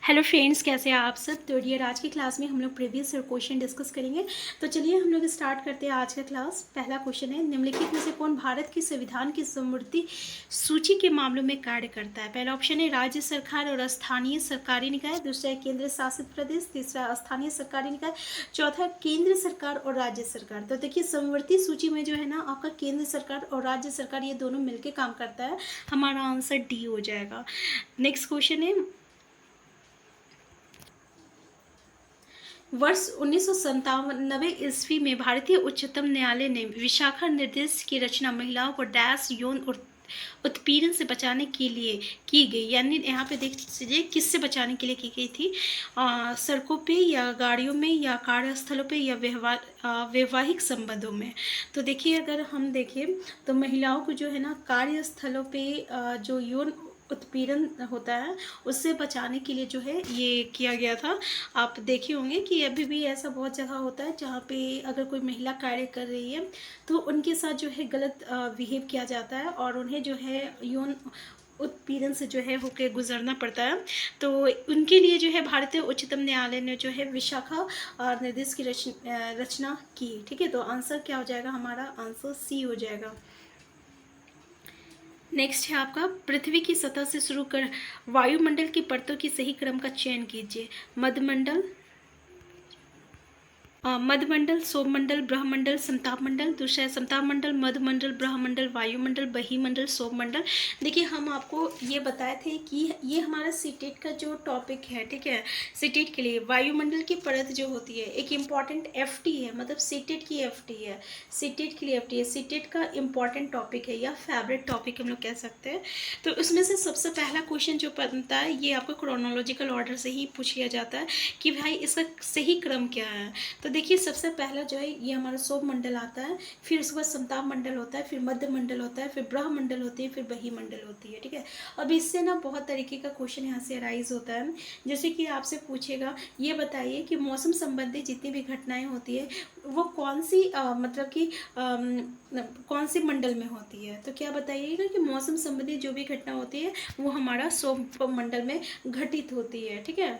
Hello friends, कैसे हैं आप सब। तो डियर, आज की क्लास में हम लोग प्रीवियस ईयर क्वेश्चन डिस्कस करेंगे। तो चलिए हम लोग स्टार्ट करते हैं आज का क्लास। पहला क्वेश्चन है, निम्नलिखित में से कौन भारत की संविधान की समवर्ती सूची के मामलों में कार्य करता है। पहला ऑप्शन है राज्य सरकार और स्थानीय सरकारी निकाय, दूसरा है केंद्र शासित प्रदेश, तीसरा स्थानीय सरकारी निकाय, चौथा केंद्र सरकार और राज्य सरकार। तो देखिए समवर्ती सूची में जो है ना आपका केंद्र सरकार और राज्य सरकार ये दोनों मिलकर काम करता है। हमारा आंसर डी हो जाएगा। नेक्स्ट क्वेश्चन है, वर्ष 1997 ईस्वी में भारतीय उच्चतम न्यायालय ने विशाखा निर्देश की रचना महिलाओं को डैश यौन उत्पीड़न से बचाने के लिए की गई। यानी यहाँ पे देख लीजिए किससे बचाने के लिए की गई थी, सड़कों पे या गाड़ियों में या कार्यस्थलों पे या वैवाहिक संबंधों में। तो देखिए अगर हम देखें तो महिलाओं को जो है ना कार्यस्थलों पे जो यौन उत्पीड़न होता है उससे बचाने के लिए जो है ये किया गया था। आप देखे होंगे कि अभी भी ऐसा बहुत जगह होता है जहाँ पे अगर कोई महिला कार्य कर रही है तो उनके साथ जो है गलत बिहेव किया जाता है और उन्हें जो है यौन उत्पीड़न से जो है होकर गुजरना पड़ता है। तो उनके लिए जो है भारतीय उच्चतम न्यायालय ने जो है विशाखा निर्देश की रचना की। ठीक है, तो आंसर क्या हो जाएगा, हमारा आंसर सी हो जाएगा। नेक्स्ट है आपका, पृथ्वी की सतह से शुरू कर वायुमंडल की परतों की सही क्रम का चयन कीजिए। मध्यमंडल, मध्यमंडल, सौमंडल, ब्रह्मंडल, समतापमंडल। दूसरा है समतापमंडल, मध्यमंडल, ब्रह्मंडल, वायुमंडल, बहिमंडल, सौमंडल। देखिए हम आपको ये बताए थे कि ये हमारा सीटेट का जो टॉपिक है, ठीक है, सीटेट के लिए वायुमंडल की परत जो होती है एक इम्पॉर्टेंट एफटी है, मतलब सीटेट की एफटी है, सीटेट के लिए एफटी है, सीटेट का इम्पॉर्टेंट टॉपिक है या फेवरेट टॉपिक हम लोग कह सकते हैं। तो उसमें से सबसे पहला क्वेश्चन जो बनता है ये आपको क्रोनोलॉजिकल ऑर्डर से ही पूछ लिया जाता है कि भाई इसका सही क्रम क्या है। तो देखिए सबसे पहला जो है ये हमारा सौमंडल आता है, फिर उसके बाद समताप मंडल होता है, फिर मध्य मंडल होता है, फिर ब्रह्मंडल होती है, फिर बहिमंडल होती है। ठीक है, अब इससे ना बहुत तरीके का क्वेश्चन यहाँ से अराइज होता है। जैसे कि आपसे पूछेगा ये बताइए कि मौसम संबंधी जितनी भी घटनाएं होती है वो कौन सी मतलब कि कौन सी मंडल में होती है। तो क्या बताइएगा कि मौसम संबंधी जो भी घटना होती है वो हमारा सौम मंडल में घटित होती है। ठीक है,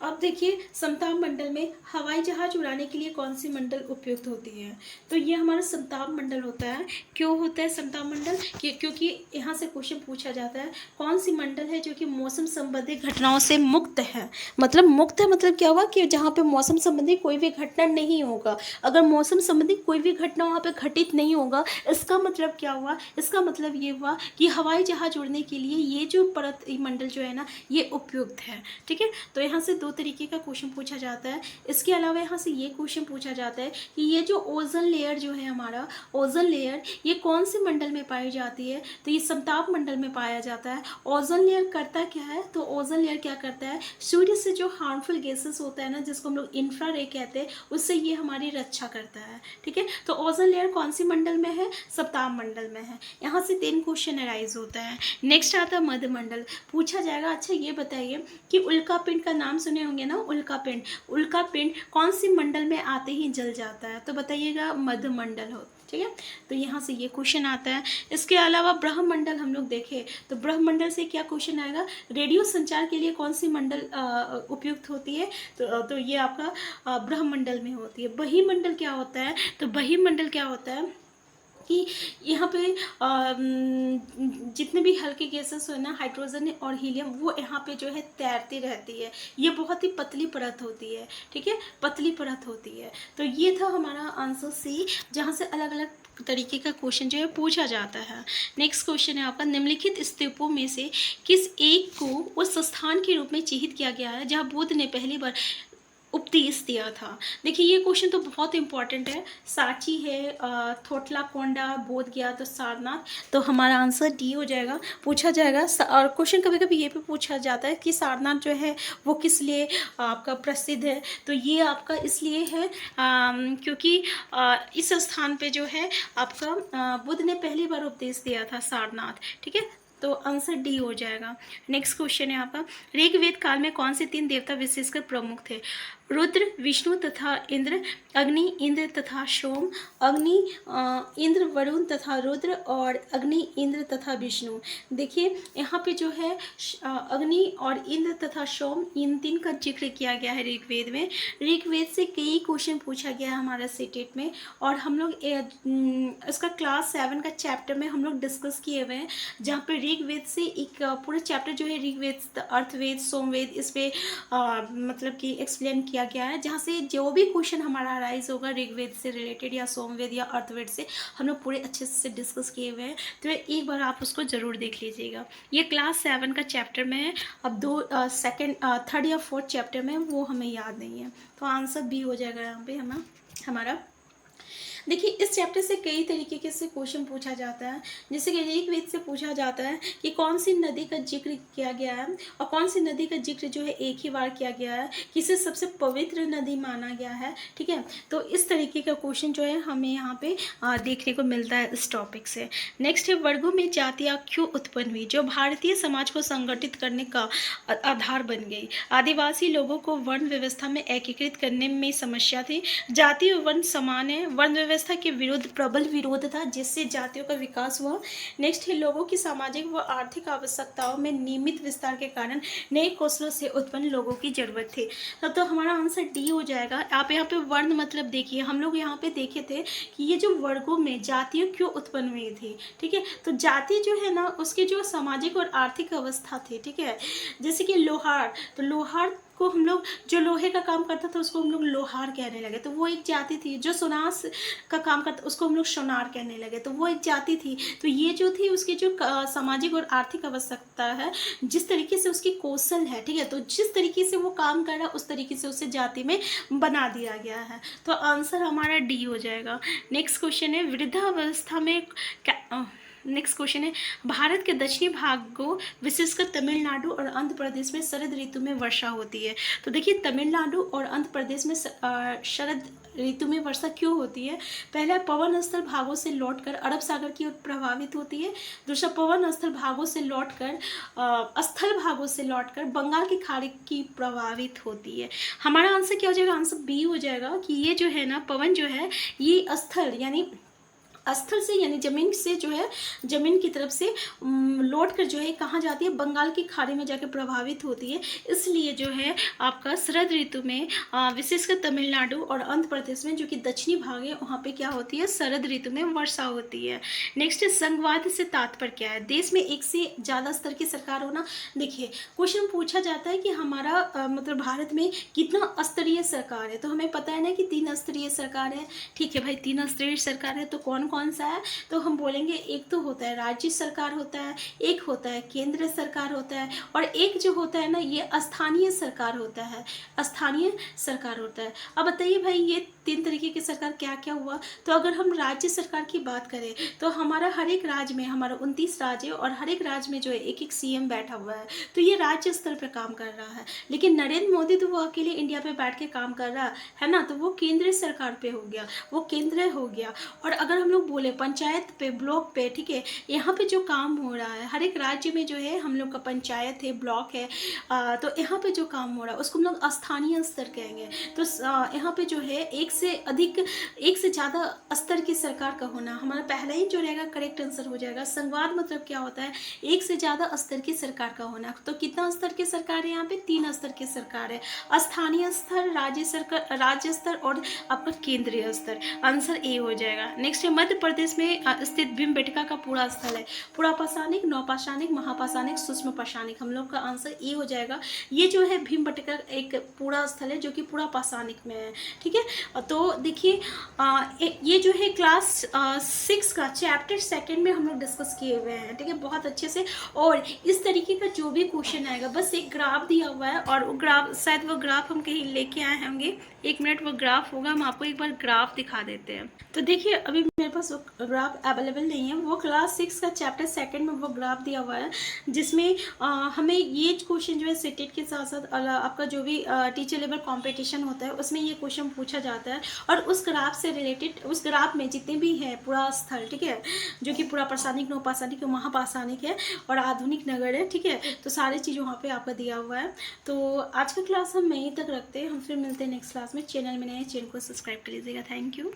अब देखिए समताप मंडल में हवाई जहाज उड़ाने के लिए कौन सी मंडल उपयुक्त होती है। तो ये हमारा समताप मंडल होता है। क्यों होता है समताप मंडल, क्योंकि यहाँ से क्वेश्चन पूछा जाता है कौन सी मंडल है जो कि मौसम संबंधी घटनाओं से मुक्त है। मतलब मुक्त है मतलब क्या हुआ कि जहाँ पे मौसम संबंधी कोई भी घटना नहीं होगा। अगर मौसम संबंधी कोई भी घटना वहाँ पे घटित नहीं होगा इसका मतलब क्या हुआ, इसका मतलब ये हुआ कि हवाई जहाज उड़ने के लिए ये जो परत मंडल जो है ना ये उपयुक्त है। ठीक है, तो यहाँ से दो तरीके का क्वेश्चन पूछा जाता है। इसके अलावा यहाँ से ये क्वेश्चन पूछा जाता है कि ये जो ओजोन लेयर जो है हमारा ओजोन लेयर ये कौन से मंडल में पाई जाती है। तो ये समताप मंडल में पाया जाता है। ओजोन लेयर करता क्या है, तो ओजोन लेयर क्या करता है, सूर्य से जो हार्मफुल गैसेस होता है ना जिसको हम लोग इंफ्रारेड कहते हैं उससे ये हमारी रक्षा करता है। ठीक है, तो ओजोन लेयर कौन सी मंडल में है, समताप मंडल में है। यहाँ से 3 क्वेश्चन अराइज होता है। नेक्स्ट आता है मध्य मंडल, पूछा जाएगा अच्छा ये बताइए कि उल्का पिंड का नाम सुने होंगे ना, उल्का पिंड, उल्का पिंड कौन सी मंडल में आते ही जल जाता है। तो बताइएगा मध्य मंडल हो। ठीक है, तो यहाँ से ये क्वेश्चन आता है। इसके अलावा ब्रह्मंडल हम लोग देखें तो ब्रह्मंडल से क्या क्वेश्चन आएगा, रेडियो संचार के लिए कौन सी मंडल उपयुक्त होती है। तो ये आपका ब्रह्मंडल में होती है। बहिमंडल क्या होता है, तो बहिमंडल क्या होता है कि यहाँ पे जितने भी हल्के गैसेस हो ना हाइड्रोजन और हीलियम वो यहाँ पे जो है तैरती रहती है। ये बहुत ही पतली परत होती है। ठीक है, पतली परत होती है। तो ये था हमारा आंसर सी, जहाँ से अलग अलग तरीके का क्वेश्चन जो है पूछा जाता है। नेक्स्ट क्वेश्चन है आपका, निम्नलिखित स्तूपों में से किस एक को उस स्थान के रूप में चिन्हित किया गया है जहाँ बुद्ध ने पहली बार उपदेश दिया था। देखिए ये क्वेश्चन तो बहुत इंपॉर्टेंट है। सांची है, थोटला कोंडा, बोध गया, तो सारनाथ। तो हमारा आंसर डी हो जाएगा। पूछा जाएगा और क्वेश्चन कभी कभी ये भी पूछा जाता है कि सारनाथ जो है वो किस लिए आपका प्रसिद्ध है। तो ये आपका इसलिए है क्योंकि इस स्थान पे जो है आपका बुद्ध ने पहली बार उपदेश दिया था, सारनाथ। ठीक है, तो आंसर डी हो जाएगा। नेक्स्ट क्वेश्चन है आपका, ऋग्वेद काल में कौन से 3 देवता विशेषकर प्रमुख थे। रुद्र विष्णु तथा इंद्र, अग्नि इंद्र तथा सोम, अग्नि इंद्र वरुण तथा रुद्र, और अग्नि इंद्र तथा विष्णु। देखिए यहाँ पे जो है अग्नि और इंद्र तथा सोम, इन तीन का जिक्र किया गया है ऋग्वेद में। ऋग्वेद से कई क्वेश्चन पूछा गया है हमारा सीटेट में, और हम लोग इसका क्लास 7 का चैप्टर में हम लोग डिस्कस किए हुए हैं, जहाँ पे ऋग्वेद से एक पूरा चैप्टर जो है ऋग्वेद, अर्थवेद, सोमवेद, इस पे मतलब कि एक्सप्लेन किया गया है, जहाँ से जो भी क्वेश्चन हमारा अराइज होगा ऋग्वेद से रिलेटेड या सोमवेद या अर्थवेद से, हम लोग पूरे अच्छे से डिस्कस किए हुए हैं। तो एक बार आप उसको ज़रूर देख लीजिएगा। ये क्लास 7 का चैप्टर में है। अब थर्ड या फोर्थ चैप्टर में वो हमें याद नहीं है, तो आंसर बी हो जाएगा यहाँ पे हमारा। देखिए इस चैप्टर से कई तरीके के से क्वेश्चन पूछा जाता है, जैसे कि ऋग्वेद से पूछा जाता है कि कौन सी नदी का जिक्र किया गया है, और कौन सी नदी का जिक्र जो है एक ही बार किया गया है, किसे सबसे पवित्र नदी माना गया है। ठीक है, तो इस तरीके का क्वेश्चन जो है हमें यहाँ पे देखने को मिलता है इस टॉपिक से। नेक्स्ट है वर्गों में जातियाँ क्यों उत्पन्न हुई, जो भारतीय समाज को संगठित करने का आधार बन गई। आदिवासी लोगों को वर्ण व्यवस्था में एकीकृत करने में समस्या थी। जाति और वर्ण समान है, वर्ण व्यवस्था के विरुद्ध प्रबल विरोध था, जिससे जातियों का विकास हुआ। नेक्स्ट है लोगों की सामाजिक व आर्थिक आवश्यकताओं में नियमित विस्तार के कारण नए कौशलों से उत्पन्न लोगों की जरूरत थी। तब तो हमारा आंसर डी हो जाएगा। आप यहाँ पे वर्ण मतलब देखिए, हम लोग यहाँ पे देखे थे कि ये जो वर्गों में जातियाँ क्यों उत्पन्न हुई थी। ठीक है, तो जाति जो है ना, उसकी जो सामाजिक और आर्थिक अवस्था थी। ठीक है, जैसे कि लोहार, तो लोहार को हम लोग, जो लोहे का काम करता था उसको हम लोग लोहार कहने लगे, तो वो एक जाति थी। जो सुनार का काम करता उसको हम लोग सोनार कहने लगे, तो वो एक जाति थी। तो ये जो थी उसकी जो सामाजिक और आर्थिक आवश्यकता है, जिस तरीके से उसकी कौशल है, ठीक है, तो जिस तरीके से वो काम कर रहा है उस तरीके से उसे जाति में बना दिया गया है। तो आंसर हमारा डी हो जाएगा। नेक्स्ट क्वेश्चन है वृद्धावस्था में नेक्स्ट क्वेश्चन है भारत के दक्षिणी भागों विशेषकर तमिलनाडु और आंध्र प्रदेश में शरद ऋतु में वर्षा होती है। तो देखिए तमिलनाडु और आंध्र प्रदेश में शरद ऋतु में वर्षा क्यों होती है। पहला, पवन स्थल भागों से लौटकर अरब सागर की ओर प्रभावित होती है। दूसरा, पवन स्थल भागों से लौटकर बंगाल की खाड़ी की प्रभावित होती है। हमारा आंसर क्या हो जाएगा, आंसर बी हो जाएगा कि ये जो है ना पवन जो है ये स्थल यानी स्थल से यानी जमीन से जो है जमीन की तरफ से लौट कर जो है कहाँ जाती है, बंगाल की खाड़ी में जाकर प्रभावित होती है। इसलिए जो है आपका शरद ऋतु में विशेषकर तमिलनाडु और आंध्र प्रदेश में जो कि दक्षिणी भाग है वहाँ पे क्या होती है, शरद ऋतु में वर्षा होती है। नेक्स्ट, संघवाद से तात्पर्य क्या है। देश में एक से ज़्यादा स्तर की सरकार होना। देखिए क्वेश्चन पूछा जाता है कि हमारा मतलब भारत में कितना स्तरीय सरकार है, तो हमें पता है ना कि 3 स्तरीय सरकार है। ठीक है भाई, 3 स्तरीय सरकार है, तो कौन सा है, तो हम बोलेंगे एक तो होता है राज्य सरकार होता है, एक होता है केंद्र सरकार होता है, और एक जो होता है ना ये स्थानीय सरकार होता है, स्थानीय सरकार होता है। अब बताइए भाई ये 3 तरीके की सरकार क्या क्या हुआ। तो अगर हम राज्य सरकार की बात करें तो हमारा हर एक राज्य में, हमारा 29 राज्य और हर एक राज्य में जो है एक सीएम बैठा हुआ है, तो ये राज्य स्तर पर काम कर रहा है। लेकिन नरेंद्र मोदी तो वो अकेले इंडिया पे बैठ के काम कर रहा है ना, तो वो केंद्रीय सरकार पे हो गया, वो केंद्र हो गया। और अगर हम लोग बोले पंचायत पे, ब्लॉक पे, ठीक है, यहाँ पे जो काम हो रहा है हर एक राज्य में जो है हम लोग का पंचायत है, ब्लॉक है, तो यहाँ पे जो काम हो रहा है उसको हम लोग स्थानीय स्तर कहेंगे। तो यहाँ पे जो है एक से ज़्यादा स्तर की सरकार का होना हमारा पहला ही जो रहेगा करेक्ट आंसर हो जाएगा। संघवाद मतलब क्या होता है, एक से ज़्यादा स्तर की सरकार का होना। तो कितना स्तर की सरकार है, यहाँ पे 3 स्तर की सरकार है, स्थानीय स्तर, राज्य स्तर और आपका केंद्रीय स्तर। आंसर ए हो जाएगा। नेक्स्ट है मध्य प्रदेश में स्थित भीमबेटका का पूरा स्थल है। पूरा पाषाणिक, नौपाषाणिक, महापाषाणिक, सूक्ष्म पाषाणिक। हम लोग का आंसर ए हो जाएगा। ये जो है भीमबेटका एक पूरा स्थल है जो कि पूरा पाषाणिक में है। ठीक है, तो देखिए ये जो है क्लास 6 का चैप्टर 2 में हम लोग डिस्कस किए हुए हैं। ठीक है, बहुत अच्छे से। और इस तरीके का जो भी क्वेश्चन आएगा बस एक ग्राफ दिया हुआ है, और वो ग्राफ शायद वो ग्राफ हम कहीं लेके आए होंगे, 1 मिनट वो ग्राफ होगा, हम आपको एक बार ग्राफ दिखा देते हैं। तो देखिए अभी मेरे पास वो ग्राफ अवेलेबल नहीं है। वो क्लास 6 का चैप्टर 2 में वो ग्राफ दिया हुआ है, जिसमें हमें ये क्वेश्चन जो है सीटेट के साथ साथ आपका जो भी टीचर लेवल कंपटीशन होता है उसमें ये क्वेश्चन पूछा जाता है। और उस ग्राफ से रिलेटेड, उस ग्राफ में जितने भी है पूरा स्थल, ठीक है, जो कि पूरा प्रासानिक, नवपाषाणिक, महापाषाणिक है और आधुनिक नगर है, ठीक है, तो सारी चीज़ वहाँ पे आपका दिया हुआ है। तो आज का क्लास हम यहीं तक रखते हैं, हम फिर मिलते हैं नेक्स्ट क्लास में। चैनल में नए, चैनल को सब्सक्राइब कर लीजिएगा। Thank you.